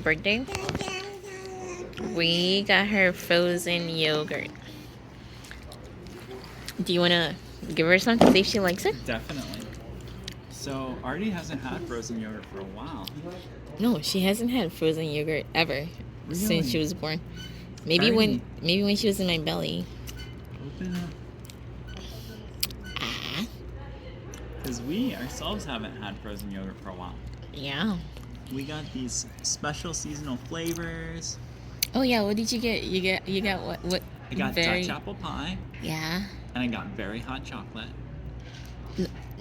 birthday, we got her frozen yogurt. Do you want to give her some to see if she likes it? Definitely. So Artie hasn't had frozen yogurt for a while. No, she hasn't had frozen yogurt ever since she was born. Maybe Artie. when she was in my belly. Open up. Because we ourselves haven't had frozen yogurt for a while. Yeah. We got these special seasonal flavors. Oh yeah, what did you get? You got what? I got Dutch apple pie. Yeah. And I got very hot chocolate.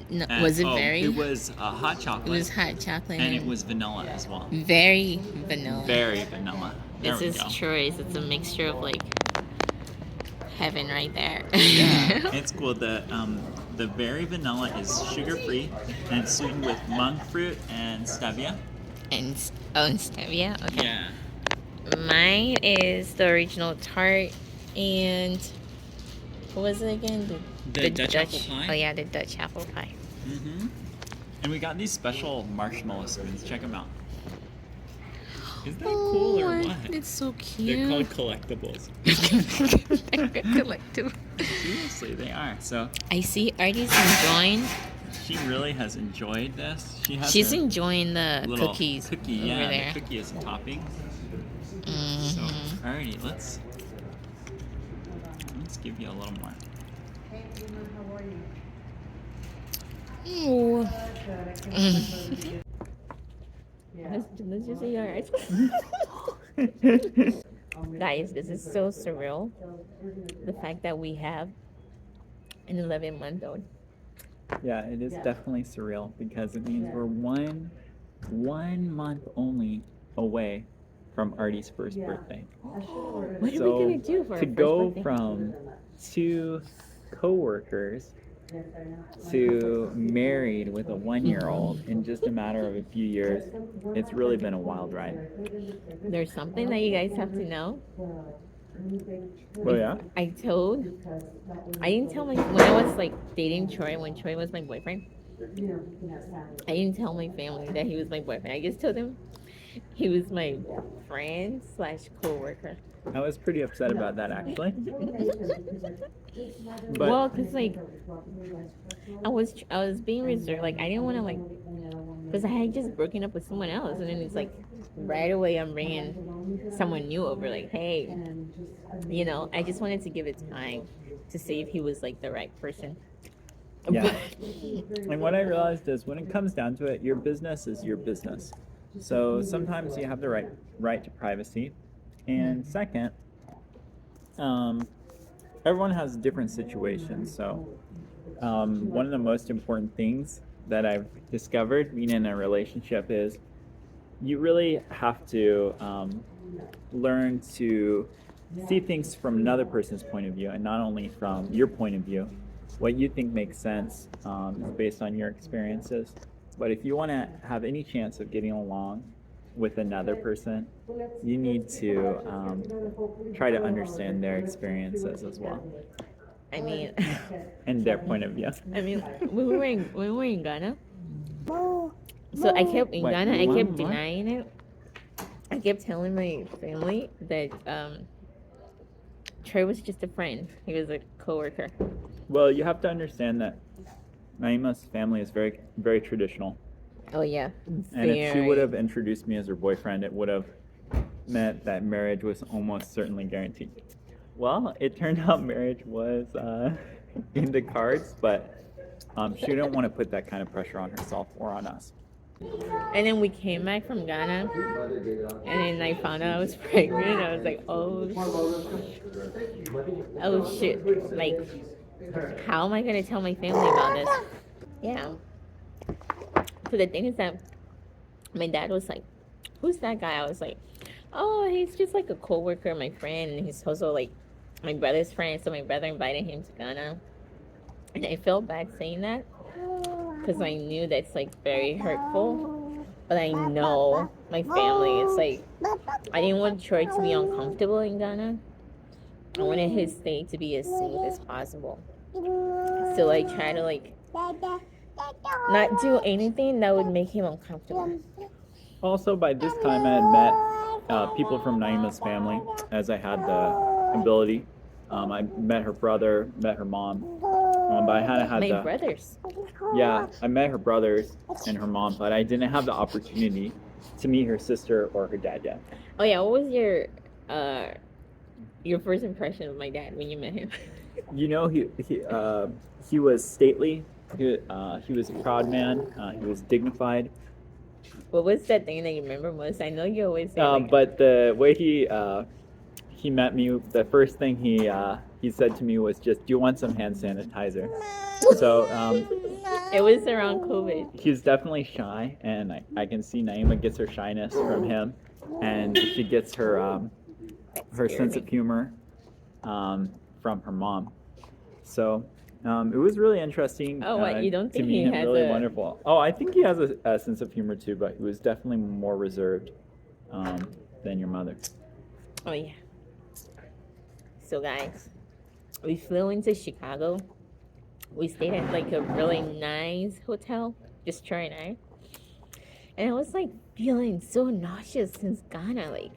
No, was it very? It was hot chocolate. It was hot chocolate. And it was vanilla as well. Very vanilla. Very vanilla. This is choice. It's a mixture of like heaven right there. Yeah, it's cool. The very vanilla is sugar free and it's sweetened with monk fruit and stevia. And stevia. Okay. Yeah. Mine is the original tart and what was it again? The Dutch apple pie. Oh yeah, the Dutch apple pie. Mhm. And we got these special marshmallow spoons. Check them out. Is that cool or what? It's so cute. They're called collectibles. Collectible. Seriously, they are. So I see Artie's enjoying. She really has enjoyed this. She's enjoying the little cookies cookie, over yeah, there. the cookie is a topping. Mm-hmm. So, alrighty, let's give you a little more. Ooh. Let's just see yours. Guys, this is so surreal. The fact that we have an 11-month-old. Yeah, it is definitely surreal because it means we're one month only away from Artie's first birthday. What are we gonna do for to go from two coworkers to married with a 1-year-old in just a matter of a few years, it's really been a wild ride. There's something that you guys have to know. Oh yeah? I didn't tell when I was like dating Troy, when Troy was my boyfriend, I didn't tell my family that he was my boyfriend. I just told them he was my friend / co-worker. I was pretty upset about that actually. But, well, cause like I was being reserved. Like I didn't want to like, cause I had just broken up with someone else, and then it's like right away I'm bringing someone new over. Like, hey, you know, I just wanted to give it time to see if he was like the right person. Yeah. And what I realized is when it comes down to it, your business is your business. So sometimes you have the right to privacy. And second, everyone has different situations. So one of the most important things that I've discovered being in a relationship is you really have to learn to see things from another person's point of view and not only from your point of view. What you think makes sense is based on your experiences. But if you want to have any chance of getting along with another person, you need to try to understand their experiences as well. I mean, and their point of view. I mean, when we were in Ghana, so I kept denying it. I kept telling my family that Trey was just a friend. He was a coworker. Well, you have to understand that Naima's family is very, very traditional. Oh yeah. And if she would have introduced me as her boyfriend, it would have meant that marriage was almost certainly guaranteed. Well, it turned out marriage was in the cards, but she didn't want to put that kind of pressure on herself or on us. And then we came back from Ghana, and then I found out I was pregnant. I was like, oh shit. Like, how am I going to tell my family about this? Yeah. So the thing is that my dad was like, who's that guy? I was like, oh, he's just like a coworker, my friend, and he's also like my brother's friend. So my brother invited him to Ghana, and I felt bad saying that because I knew that's like very hurtful. But I know my family. It's like I didn't want Troy to be uncomfortable in Ghana. I wanted his stay to be as smooth as possible. So I try to like not do anything that would make him uncomfortable. Also, by this time, I had met people from Naima's family, as I had the ability. I met her brother, met her mom, but I hadn't had My the. brothers. Yeah, I met her brothers and her mom, but I didn't have the opportunity to meet her sister or her dad yet. Oh yeah, what was your first impression of my dad when you met him? You know, he was stately. He was a proud man. He was dignified. What was that thing that you remember most? I know you always say But the way he met me, the first thing he said to me was just, "Do you want some hand sanitizer?" So it was around COVID. he's definitely shy, and I can see Naima gets her shyness from him, and she gets her sense of humor from her mom. So it was really interesting. Oh, what, you don't to think meet he him? has Really a- wonderful. Oh, I think he has a sense of humor too, but he was definitely more reserved than your mother. Oh yeah. So guys, we flew into Chicago. We stayed at like a really nice hotel, just Troy and I. And I was like feeling so nauseous since Ghana. Like,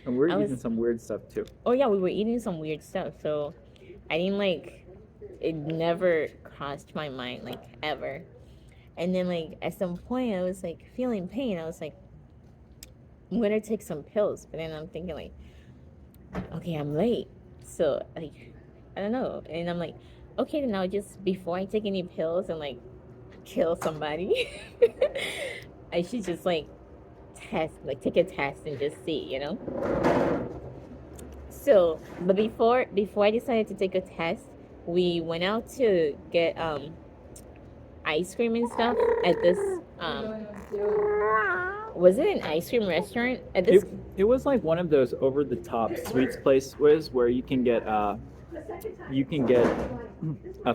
And we're I eating was- some weird stuff too. oh yeah, we were eating some weird stuff. So I didn't like, it never crossed my mind like ever. And then like at some point I was like feeling pain. I was like, I'm gonna take some pills. But then I'm thinking like, okay, I'm late. So like, I don't know. And I'm like, okay, then I'll just, before I take any pills and like kill somebody, I should just like take a test and just see, you know? So, but before I decided to take a test, we went out to get ice cream and stuff at this was it an ice cream restaurant at this? It was like one of those over the top sweets places where you can get a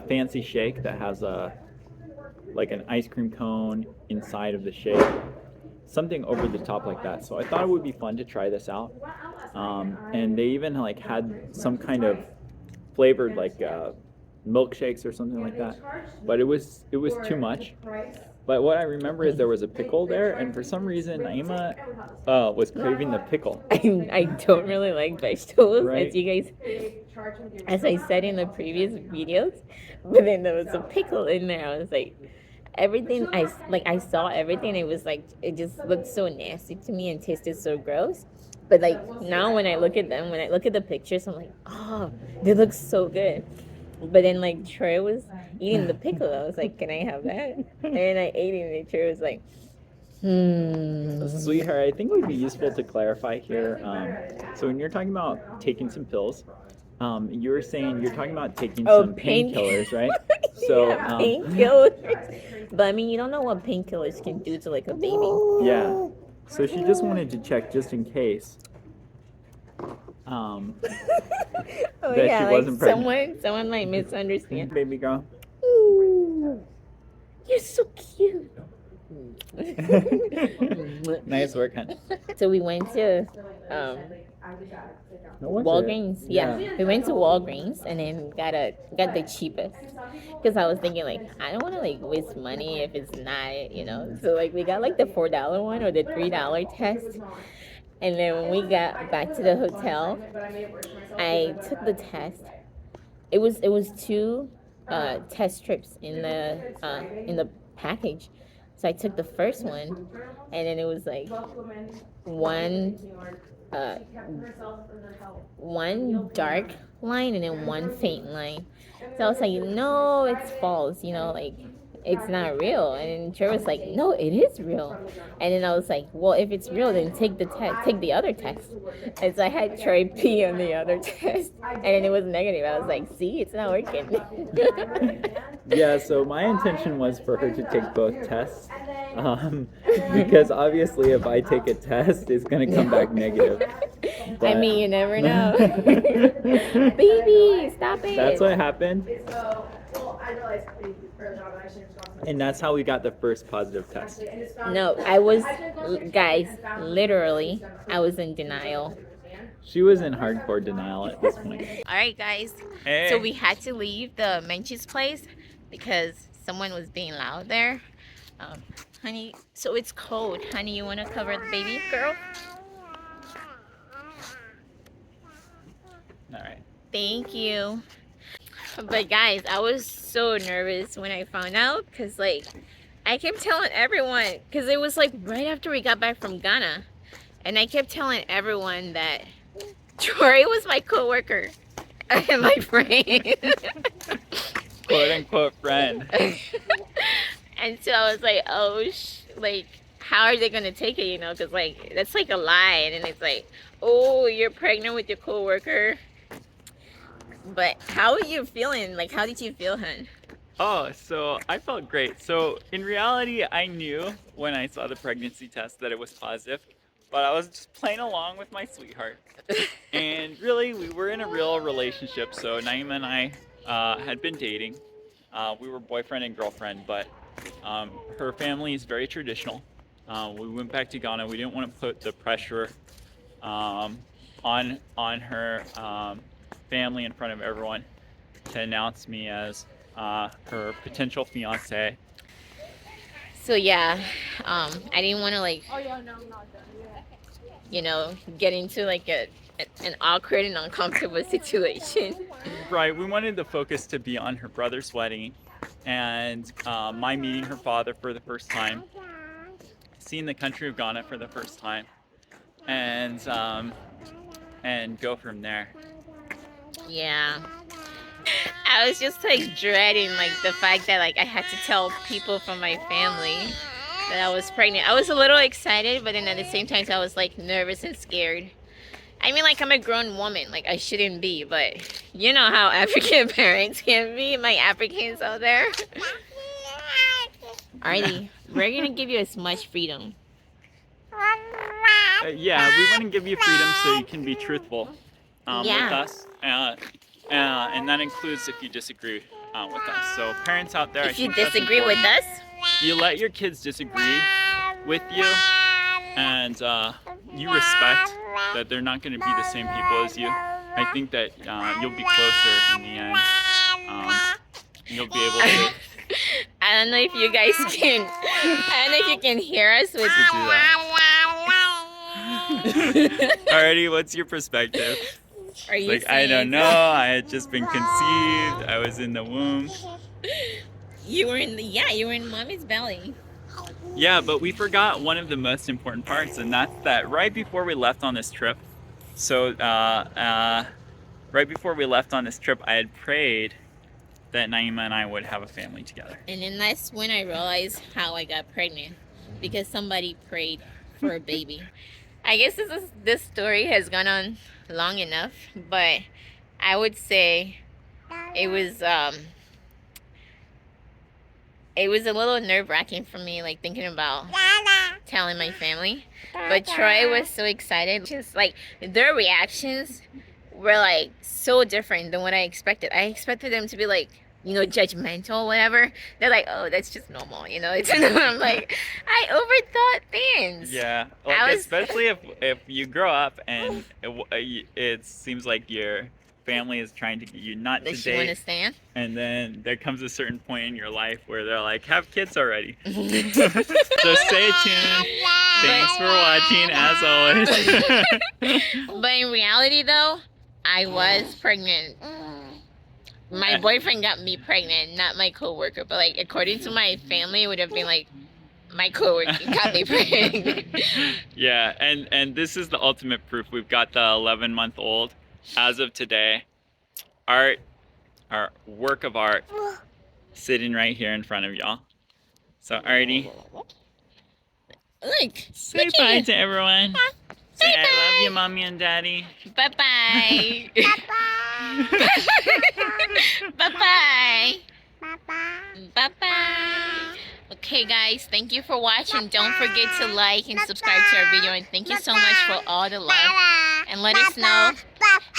fancy shake that has like an ice cream cone inside of the shake, something over the top like that. So I thought it would be fun to try this out, and they even like had some kind of flavored like milkshakes or something like that, but it was too much. But what I remember is there was a pickle there, and for some reason Naima was craving the pickle. I don't really like vegetables, Right. as I said in the previous videos. But then there was a pickle in there. I was like, everything I saw everything. It was like it just looked so nasty to me and tasted so gross. But like now when I look at them, when I look at the pictures, I'm like, oh, they look so good. But then like Troy was eating the pickle. I was like, can I have that? And then I ate it, and Troy was like, Sweetheart, I think it would be useful to clarify here. So when you're talking about taking some pills, you're saying you're talking about taking some painkillers, right? So yeah, painkillers. But I mean, you don't know what painkillers can do to like a baby. Yeah. So she just wanted to check just in case. Oh that yeah, she like wasn't pregnant. someone might misunderstand. Baby girl. Ooh, you're so cute. Nice work, honey. So we went to Walgreens. Yeah, we went to Walgreens and then got the cheapest. Because I was thinking like I don't want to like waste money if it's not, you know. So like we got like the $4 one or the $3 test. And then when we got back to the hotel, I took the test. It was two test strips in the package. So I took the first one, and then it was like one dark line and then one faint line. So I was like, no, it's false, you know, like it's not real. And then Trey was like, no, it is real. And then I was like, well, if it's real, then take the other test. And so I had Trey pee on the other test, and then it was negative. I was like, see, it's not working. Yeah, so my intention was for her to take both tests, because obviously if I take a test, it's going to come back negative. I mean, you never know. Baby, stop it. That's what happened. And that's how we got the first positive test. No, I was, guys, literally, I was in denial. She was in hardcore denial at this point. All right, guys. Hey. So we had to leave the Menchie's place because someone was being loud there. Honey, so it's cold. Honey, you want to cover the baby girl? All right. Thank you. But guys, I was so nervous when I found out because like I kept telling everyone because it was like right after we got back from Ghana, and I kept telling everyone that Troy was my coworker and my friend. Quote unquote friend. And so I was like, oh, like, how are they gonna take it? You know, because like that's like a lie, and then it's like, oh, you're pregnant with your coworker. But how are you feeling? Like, how did you feel, hun? Oh, so I felt great. So in reality, I knew when I saw the pregnancy test that it was positive, but I was just playing along with my sweetheart. And really, we were in a real relationship. So Naima and I had been dating. We were boyfriend and girlfriend, but her family is very traditional. We went back to Ghana. We didn't want to put the pressure on her family in front of everyone to announce me as her potential fiance. So yeah, I didn't want to like, you know, get into like an awkward and uncomfortable situation. Right, we wanted the focus to be on her brother's wedding and my meeting her father for the first time, seeing the country of Ghana for the first time, and go from there. Yeah. I was just like dreading like the fact that like I had to tell people from my family that I was pregnant. I was a little excited, but then at the same time I was like nervous and scared. I mean, like, I'm a grown woman, like I shouldn't be, but you know how African parents can be, my Africans out there. Alrighty, we're gonna give you as much freedom. Yeah, we want to give you freedom so you can be truthful with us. And that includes if you disagree with us. So parents out there, if you disagree with us, you let your kids disagree with you, and you respect that they're not going to be the same people as you. I think that you'll be closer in the end. You'll be able to. I don't know if you guys can. I don't know if you can hear us with. Alrighty, what's your perspective? Are you like, I don't know. I had just been conceived. I was in the womb. You were in mommy's belly. Yeah, but we forgot one of the most important parts, and that's that right before we left on this trip. So, right before we left on this trip, I had prayed that Naima and I would have a family together. And then that's when I realized how I got pregnant, because somebody prayed for a baby. I guess this story has gone on long enough, but I would say it was a little nerve-wracking for me, like thinking about telling my family. But Troy was so excited. Just like their reactions were like so different than what I expected. I expected them to be like, you know, judgmental, whatever. They're like, oh, that's just normal, you know. I'm like, I overthought things. Yeah, like, especially if you grow up and it seems like your family is trying to get you not to date. Understand? And then there comes a certain point in your life where they're like, have kids already. So stay tuned. Thanks for watching, as always. But in reality, though, I was pregnant. My boyfriend got me pregnant, not my coworker. But like, according to my family, it would have been like, my coworker got me pregnant. Yeah, and this is the ultimate proof. We've got the 11-month-old as of today. Our work of art sitting right here in front of y'all. So, Artie, look, say bye to everyone. Say I love you, mommy and daddy. Bye-bye. Bye-bye. Bye-bye. Okay, guys, thank you for watching. Don't forget to like and subscribe to our video. And thank you so much for all the love. And let us know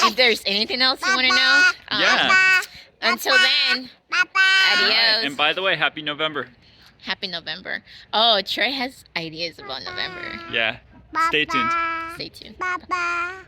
if there's anything else you want to know. Yeah. Until then, adios. And by the way, happy November. Happy November. Oh, Troy has ideas about November. Yeah. Stay tuned. Stay tuned. Bye-bye.